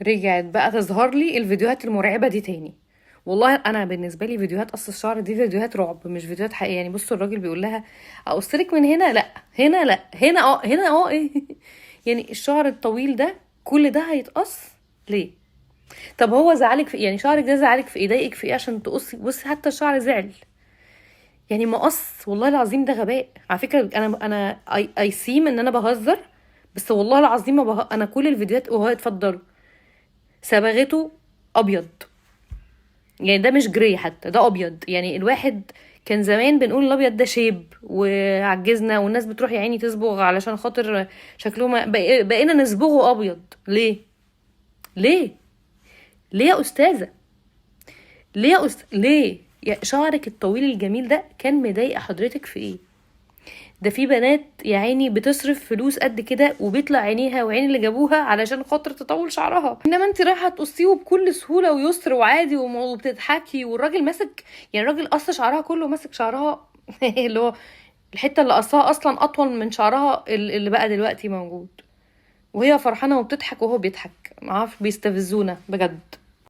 رجعت بقى تظهر لي الفيديوهات المرعبة دي تاني. والله انا بالنسبة لي فيديوهات قص الشعر دي فيديوهات رعب مش فيديوهات حقيقية. يعني بصوا الراجل بيقول لها اقصلك من هنا، لا هنا، لا هنا، هنا ايه. يعني الشعر الطويل ده كل ده هيتقص ليه؟ طب هو زعلك في يعني شعرك ده زعلك في ايه، ضايقك في ايه عشان تقصي؟ بصي حتى الشعر زعل، يعني مقص. والله العظيم ده غباء على فكرة. انا اي سيم ان انا بهزر، بس والله العظيم ما انا كل الفيديوهات وهو اتفضلوا صبغته ابيض. يعني ده مش جري حتى، ده ابيض. يعني الواحد كان زمان بنقول الابيض ده شيب وعجزنا، والناس بتروح يا عيني تصبغ علشان خاطر شكلهم بقينا نصبغه ابيض. ليه؟ ليه؟ ليه يا استاذه؟ ليه يا ليه يا شعرك الطويل الجميل ده كان مضايق حضرتك في ايه؟ ده في بنات يا عيني بتصرف فلوس قد كده وبيطلع عينيها وعين اللي جابوها علشان خاطر تطول شعرها، انما انت رايحه تقصيه بكل سهوله ويسر وعادي وبتضحكي، والراجل ماسك. يعني الراجل قص شعرها كله، ماسك شعرها اللي هو الحته اللي قصاها اصلا اطول من شعرها اللي بقى دلوقتي موجود، وهي فرحانه وبتضحك وهو بيضحك. معرفش، بيستفزونا بجد.